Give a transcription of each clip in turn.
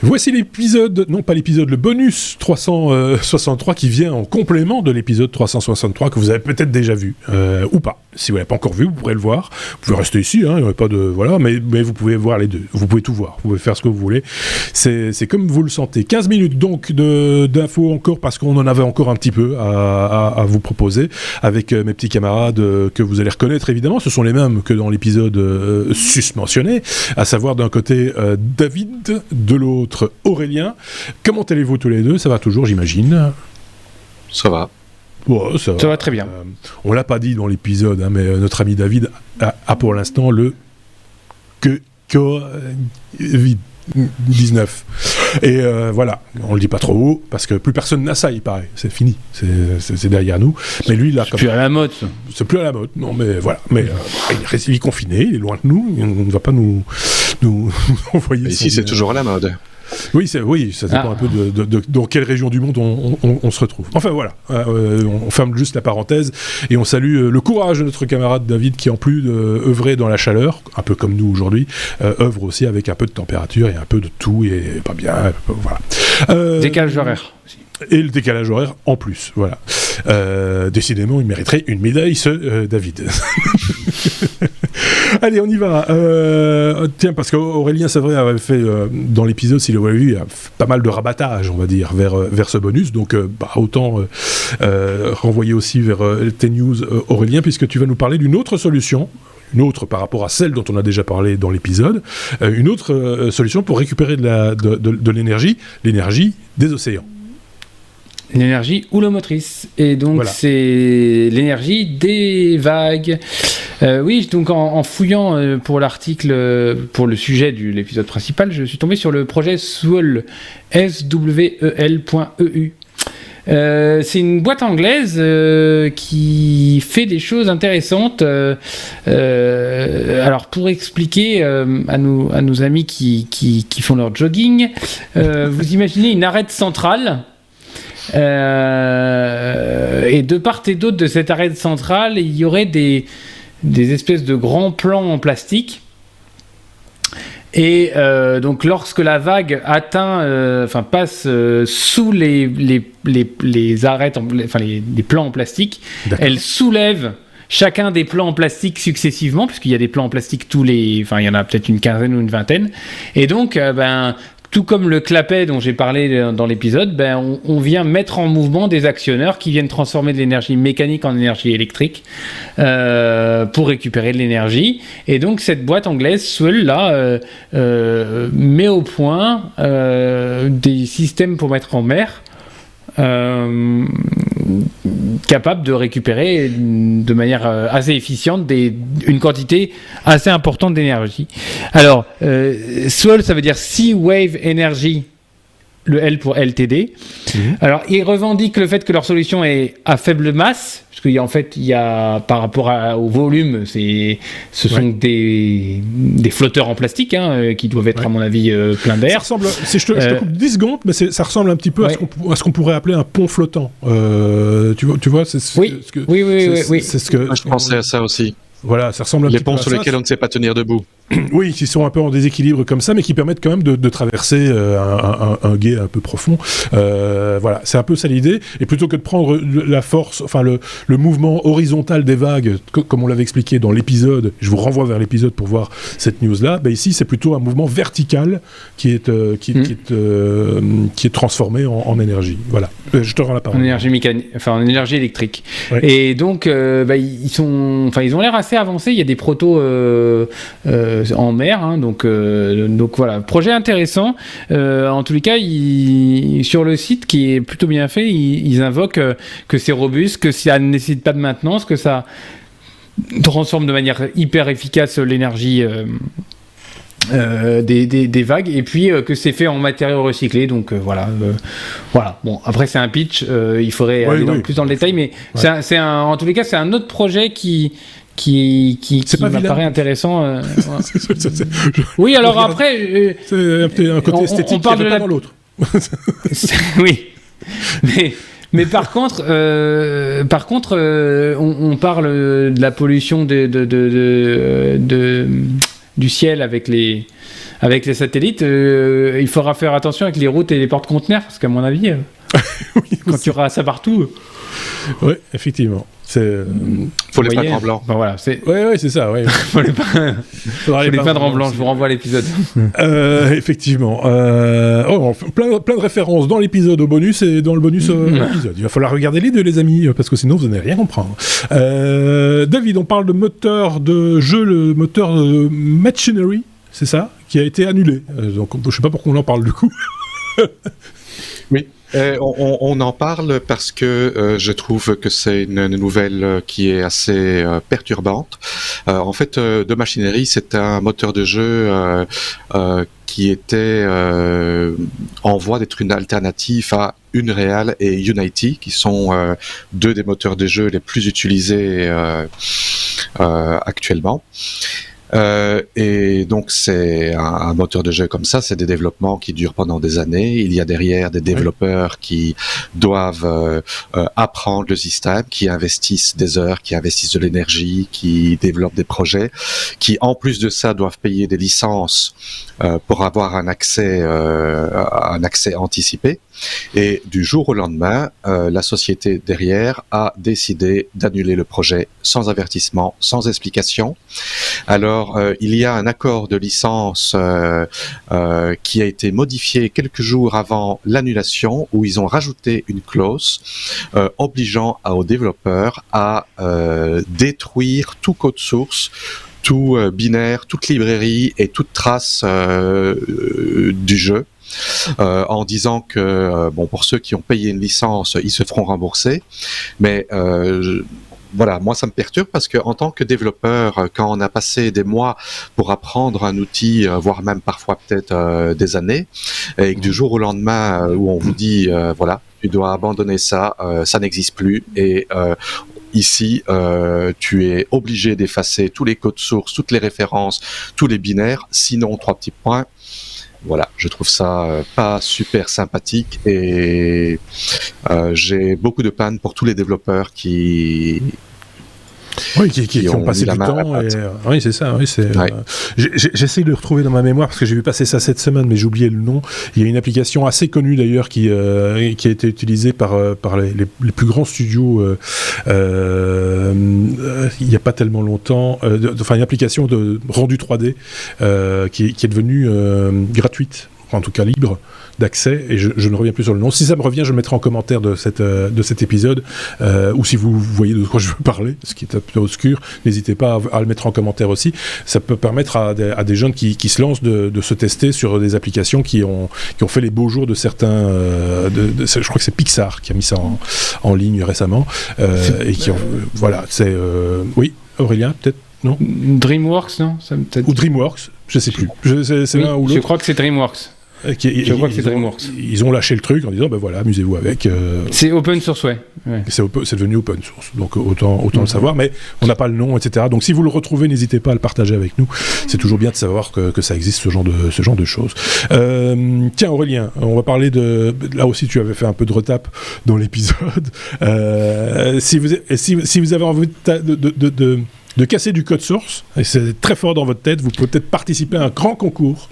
Voici l'épisode, non pas l'épisode, le bonus 363 qui vient en complément de l'épisode 363 que vous avez peut-être déjà vu, ou pas. Si vous l'avez pas encore vu, vous pourrez le voir. Vous pouvez rester ici, il n'y aurait pas de... Voilà, mais vous pouvez voir les deux. Vous pouvez tout voir. Vous pouvez faire ce que vous voulez. C'est comme vous le sentez. 15 minutes donc d'infos encore, parce qu'on en avait encore un petit peu à vous proposer, avec mes petits camarades que vous allez reconnaître évidemment. Ce sont les mêmes que dans l'épisode susmentionné, à savoir d'un côté David, de l'autre Aurélien. Comment allez-vous tous les deux? Ça va toujours, j'imagine? Ça va. Ouais, ça va très bien. On l'a pas dit dans l'épisode, hein, mais notre ami David a pour l'instant le Covid-19. Et voilà, on le dit pas trop haut, parce que plus personne n'a ça, il paraît. C'est fini, c'est derrière nous. Mais lui, là, c'est plus à la mode, ça. C'est plus à la mode, non, mais voilà. Mais il est confiné, il est loin de nous, il ne va pas nous envoyer... Ici, c'est toujours à la mode. Oui, ça dépend un peu de dans quelle région du monde on se retrouve. Enfin voilà, on ferme juste la parenthèse et on salue le courage de notre camarade David qui, en plus d'œuvrer dans la chaleur, un peu comme nous aujourd'hui, œuvre aussi avec un peu de température et un peu de tout et pas bien, voilà. Décalage horaire aussi. Et le décalage horaire en plus, voilà. Décidément, il mériterait une médaille, ce David. Allez, on y va. Tiens, parce qu'Aurélien, c'est vrai, avait fait dans l'épisode, s'il l'avait vu, pas mal de rabattage, on va dire, vers ce bonus. Donc, autant renvoyer aussi vers tes news, Aurélien, puisque tu vas nous parler d'une autre solution. Une autre par rapport à celle dont on a déjà parlé dans l'épisode. Une autre solution pour récupérer de l'énergie des océans. L'énergie houlomotrice. Et donc, voilà. C'est l'énergie des vagues. Oui, donc en fouillant pour l'article, pour le sujet de l'épisode principal, je suis tombé sur le projet Swell, swel.eu. C'est une boîte anglaise qui fait des choses intéressantes. Alors, pour expliquer à nos amis qui font leur jogging, vous imaginez une arête centrale. Et de part et d'autre de cette arête centrale, il y aurait des espèces de grands plans en plastique. Et donc lorsque la vague passe sous les arêtes, les plans en plastique, d'accord, elle soulève chacun des plans en plastique successivement, puisqu'il y a des plans en plastique il y en a peut-être une quinzaine ou une vingtaine. Et donc, tout comme le clapet dont j'ai parlé dans l'épisode, on vient mettre en mouvement des actionneurs qui viennent transformer de l'énergie mécanique en énergie électrique pour récupérer de l'énergie. Et donc cette boîte anglaise, Swell, met au point des systèmes pour mettre en mer capable de récupérer de manière assez efficiente une quantité assez importante d'énergie. Alors, Swell, ça veut dire Sea Wave Energy, le L pour LTD. Alors, ils revendiquent le fait que leur solution est à faible masse, parce qu'il y a par rapport au volume, ce sont des flotteurs en plastique qui doivent être, à mon avis, pleins d'air. Ça ressemble, je te coupe 10 secondes, mais ça ressemble un petit peu à ce qu'on pourrait appeler un pont flottant. Tu vois, c'est ce que... Oui. C'est ce que... Moi, je pensais à ça aussi. Voilà, ça ressemble un petit peu à ça. Les ponts sur lesquels on ne sait pas tenir debout. Oui, qui sont un peu en déséquilibre comme ça, mais qui permettent quand même de traverser un gué un peu profond. Voilà, c'est un peu ça l'idée. Et plutôt que de prendre la force, le mouvement horizontal des vagues, comme on l'avait expliqué dans l'épisode, je vous renvoie vers l'épisode pour voir cette news-là, ici c'est plutôt un mouvement vertical qui est transformé en énergie. Voilà, je te rends la parole. En énergie mécanique, en énergie électrique. Ouais. Et donc, ils ont l'air assez avancés. Il y a des protos en mer, donc voilà, projet intéressant. En tous les cas, sur le site qui est plutôt bien fait, ils invoquent que c'est robuste, que ça ne nécessite pas de maintenance, que ça transforme de manière hyper efficace l'énergie des vagues, et puis que c'est fait en matériaux recyclés. Donc voilà. Bon, après c'est un pitch, il faudrait aller plus dans le détail, mais en tous les cas, c'est un autre projet qui m'apparaît intéressant. Oui, alors après... c'est un côté esthétique qui n'est pas dans l'autre. Oui, mais par contre, on parle de la pollution du ciel avec avec les satellites, il faudra faire attention avec les routes et les porte-conteneurs, parce qu'à mon avis, quand tu auras ça partout... Oui, effectivement. Faut les peindre en blanc. Ben voilà, ouais, c'est ça. Ouais. Faut les peindre en blanc. Je vous renvoie à l'épisode. Effectivement. Plein de références dans l'épisode au bonus et dans le bonus épisode. Il va falloir regarder les deux, les amis, parce que sinon vous n'allez rien comprendre. David, on parle de moteur de jeu, le moteur de Machinery, c'est ça, qui a été annulé. Donc je sais pas pourquoi on en parle du coup. Oui. On en parle parce que je trouve que c'est une nouvelle qui est assez perturbante. En fait, The Machinery, c'est un moteur de jeu qui était en voie d'être une alternative à Unreal et Unity, qui sont deux des moteurs de jeu les plus utilisés actuellement. Et donc c'est un moteur de jeu comme ça, c'est des développements qui durent pendant des années. Il y a derrière des développeurs qui doivent apprendre le système, qui investissent des heures, qui investissent de l'énergie, qui développent des projets, qui en plus de ça doivent payer des licences pour avoir un accès anticipé. Et du jour au lendemain, la société derrière a décidé d'annuler le projet sans avertissement, sans explication. Alors, il y a un accord de licence qui a été modifié quelques jours avant l'annulation, où ils ont rajouté une clause obligeant aux développeurs à détruire tout code source, tout binaire, toute librairie et toute trace du jeu. En disant que pour ceux qui ont payé une licence, ils se feront rembourser, mais voilà, moi ça me perturbe parce que en tant que développeur, quand on a passé des mois pour apprendre un outil, voire même parfois peut-être des années, et que du jour au lendemain où on vous dit voilà, tu dois abandonner ça, ça n'existe plus, et ici, tu es obligé d'effacer tous les codes sources, toutes les références, tous les binaires, sinon 3 petits points. Voilà, je trouve ça pas super sympathique et j'ai beaucoup de peine pour tous les développeurs qui ont passé du temps. Oui, c'est ça. Oui, j'essaie de le retrouver dans ma mémoire parce que j'ai vu passer ça cette semaine, mais j'ai oublié le nom. Il y a une application assez connue d'ailleurs qui a été utilisée par les plus grands studios il n'y a pas tellement longtemps. Une application de rendu 3D qui est devenue gratuite, en tout cas libre d'accès, et je ne reviens plus sur le nom. Si ça me revient, je le mettrai en commentaire de cet épisode, ou si vous voyez de quoi je veux parler, ce qui est un peu obscur, n'hésitez pas à le mettre en commentaire aussi. Ça peut permettre à des jeunes qui se lancent de se tester sur des applications qui ont fait les beaux jours de certains... je crois que c'est Pixar qui a mis ça en ligne récemment, et qui ont... voilà, c'est... oui, Aurélien, peut-être? Non, DreamWorks, non, ça, peut-être... Ou DreamWorks, je sais plus. C'est l'un ou l'autre. Je crois que c'est DreamWorks. Je crois que c'est DreamWorks. Ils ont lâché le truc en disant ben voilà, amusez-vous avec. C'est open source, ouais. C'est devenu open source, donc autant le savoir, mais on n'a pas le nom, etc. Donc si vous le retrouvez, n'hésitez pas à le partager avec nous. C'est toujours bien de savoir que ça existe, ce genre de choses. Tiens Aurélien, on va parler de... Là aussi tu avais fait un peu de retape dans l'épisode. Si vous avez envie de casser du code source, et c'est très fort dans votre tête, vous pouvez peut-être participer à un grand concours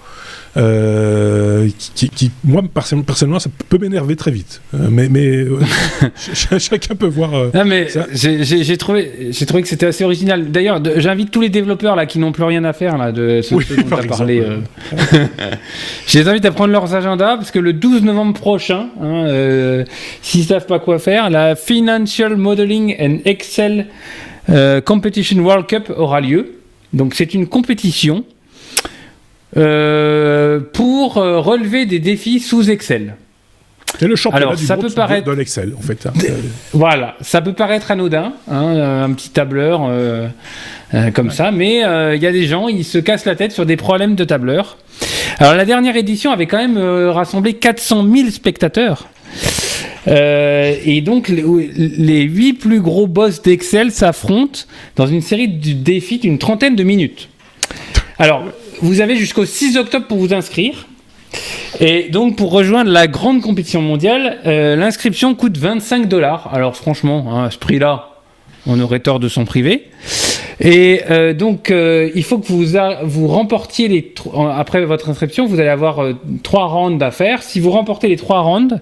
qui moi personnellement ça peut m'énerver très vite, mais chacun peut voir non, mais ça. J'ai trouvé que c'était assez original. D'ailleurs, j'invite tous les développeurs là qui n'ont plus rien à faire là de ce dont tu as parlé. Je les invite à prendre leurs agendas parce que le 12 novembre prochain, s'ils ne savent pas quoi faire, la Financial Modeling and Excel Competition World Cup aura lieu. Donc c'est une compétition pour relever des défis sous Excel. C'est le championnat Alors, du ça monde peut paraître... de l'Excel, en fait. Voilà, ça peut paraître anodin, un petit tableur comme ça, mais il y a des gens, ils se cassent la tête sur des problèmes de tableur. Alors, la dernière édition avait quand même rassemblé 400 000 spectateurs. Et donc les 8 plus gros boss d'Excel s'affrontent dans une série de défis d'une 30aine de minutes. Alors, vous avez jusqu'au 6 octobre pour vous inscrire. Et donc, pour rejoindre la grande compétition mondiale, l'inscription coûte $25. Alors, franchement, à ce prix-là, on aurait tort de s'en priver. Et donc, il faut que vous remportiez après votre inscription, vous allez avoir 3 rounds à faire. Si vous remportez les 3 rounds,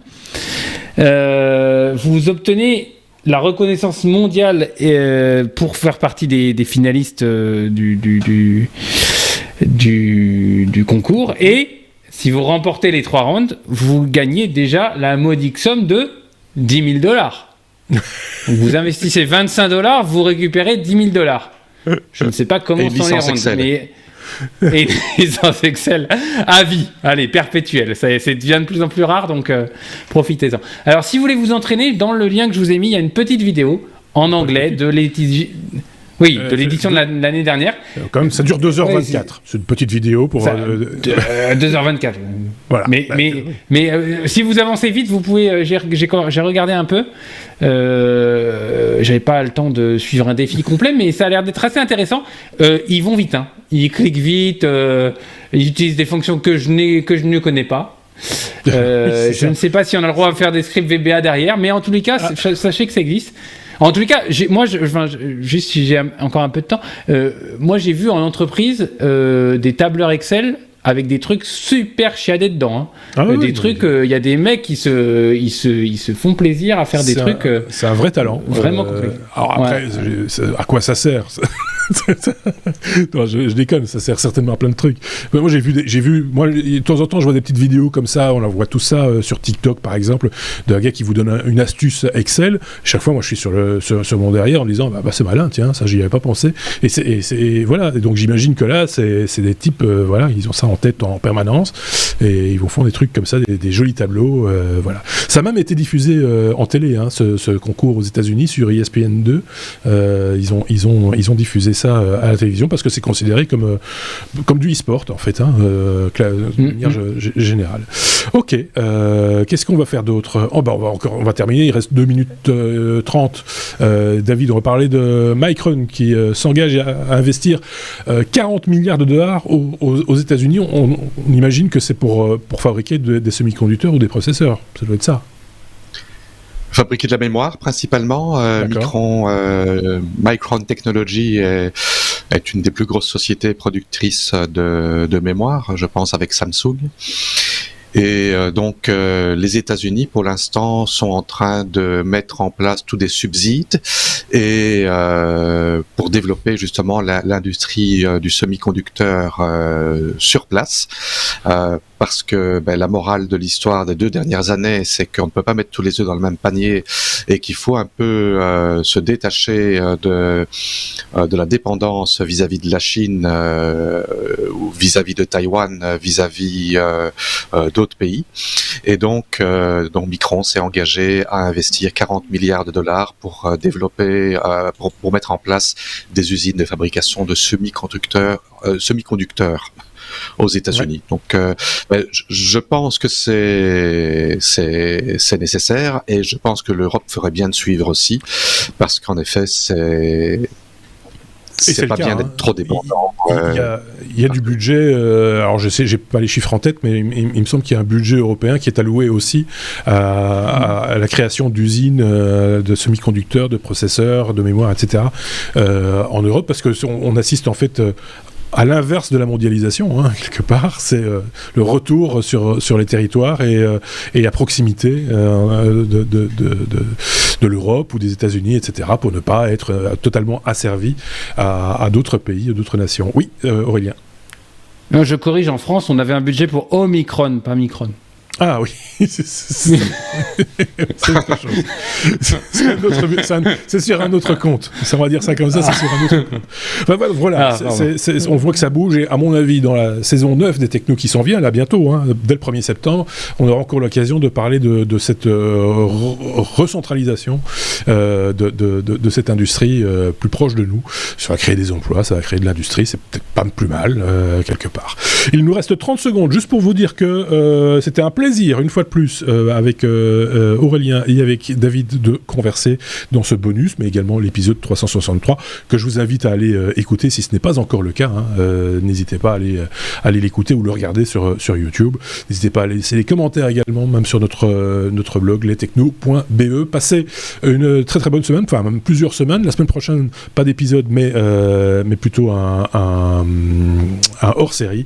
vous obtenez la reconnaissance mondiale pour faire partie des finalistes du concours. Et si vous remportez les 3 rounds, vous gagnez déjà la modique somme de $10,000. Vous investissez $25, vous récupérez $10,000. Je ne sais pas comment sont les rounds, mais et des licences Excel à vie, allez, perpétuelles. Ça devient de plus en plus rare, donc profitez-en. Alors, si vous voulez vous entraîner, dans le lien que je vous ai mis, il y a une petite vidéo en anglais de l'édition de l'année dernière. Quand même, ça dure 2h24. C'est une petite vidéo pour... 2h24. Voilà. Mais si vous avancez vite, vous pouvez... J'ai regardé un peu. J'avais pas le temps de suivre un défi complet, mais ça a l'air d'être assez intéressant. Ils vont vite, hein. Ils cliquent vite. Ils utilisent des fonctions que je ne connais pas. Je ne sais pas si on a le droit de faire des scripts VBA derrière, mais en tous les cas, sachez que ça existe. En tous les cas, juste si j'ai encore un peu de temps, moi j'ai vu en entreprise des tableurs Excel avec des trucs super chiadés dedans. Hein. Des trucs, il y a des mecs qui se font plaisir à faire des trucs. C'est un vrai talent. Vraiment complet. Alors après, à quoi ça sert? Non, je déconne, ça sert certainement à plein de trucs. Mais moi, j'ai vu, de temps en temps, je vois des petites vidéos comme ça, on voit tout ça sur TikTok, par exemple, d'un gars qui vous donne une astuce Excel. Chaque fois, moi, je suis sur mon derrière en disant, bah c'est malin, tiens, ça, j'y avais pas pensé. Et voilà. Et donc, j'imagine que là, c'est des types, voilà, ils ont ça en tête en permanence, et ils vous font des trucs comme ça, des jolis tableaux, voilà. Ça a même été diffusé en télé, hein, ce concours aux États-Unis sur ESPN2. Ils ont diffusé ça à la télévision parce que c'est considéré comme du e-sport en fait, hein, de manière générale. Ok, qu'est-ce qu'on va faire d'autre? On va terminer, il reste 2 minutes 30. David, on va parler de Micron qui s'engage à investir $40 milliards aux États-Unis. On imagine que c'est pour fabriquer des semi-conducteurs ou des processeurs, ça doit être ça. Fabriquer de la mémoire principalement. Micron Technology est une des plus grosses sociétés productrices de mémoire, je pense, avec Samsung. Et donc les États-Unis, pour l'instant, sont en train de mettre en place tous des subsides et pour développer justement l'industrie du semi-conducteur sur place. Parce que la morale de l'histoire des 2 dernières années, c'est qu'on ne peut pas mettre tous les œufs dans le même panier et qu'il faut un peu se détacher de la dépendance vis-à-vis de la Chine ou vis-à-vis de Taïwan, vis-à-vis d'autres pays. Et donc Micron s'est engagé à investir $40 milliards pour développer, pour mettre en place des usines de fabrication de semi-conducteurs aux États-Unis. Ouais. Donc, je pense que c'est nécessaire et je pense que l'Europe ferait bien de suivre aussi, parce qu'en effet, c'est pas bien d'être trop dépendant. Il y a du budget, alors je sais, j'ai pas les chiffres en tête, mais il me semble qu'il y a un budget européen qui est alloué aussi à la création d'usines de semi-conducteurs, de processeurs, de mémoire, etc. En Europe, parce qu'on assiste en fait à l'inverse de la mondialisation, hein, quelque part, c'est le retour sur les territoires et la proximité de l'Europe ou des États-Unis, etc., pour ne pas être totalement asservi à d'autres pays, à d'autres nations. Oui, Aurélien. Non, je corrige, en France, on avait un budget pour Omicron, pas Micron. Ah oui, c'est autre chose. C'est sur un autre compte. Ça, on va dire ça comme ça, c'est sur un autre compte. Enfin, voilà, on voit que ça bouge, et à mon avis, dans la saison 9 des Technos qui s'en vient, là bientôt, hein, dès le 1er septembre, on aura encore l'occasion de parler de cette recentralisation de cette industrie plus proche de nous. Ça va créer des emplois, ça va créer de l'industrie, c'est peut-être pas plus mal, quelque part. Il nous reste 30 secondes, juste pour vous dire que c'était un plaisir plaisir, une fois de plus, avec Aurélien et avec David, de converser dans ce bonus, mais également l'épisode 363, que je vous invite à aller écouter si ce n'est pas encore le cas. N'hésitez pas à aller l'écouter ou le regarder sur YouTube. N'hésitez pas à laisser les commentaires également, même sur notre blog, lestechno.be. Passez une très très bonne semaine, enfin même plusieurs semaines. La semaine prochaine, pas d'épisode, mais plutôt un hors-série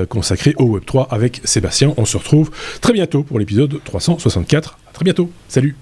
consacré au Web3 avec Sébastien. On se retrouve très bientôt pour l'épisode 364. À très bientôt. Salut.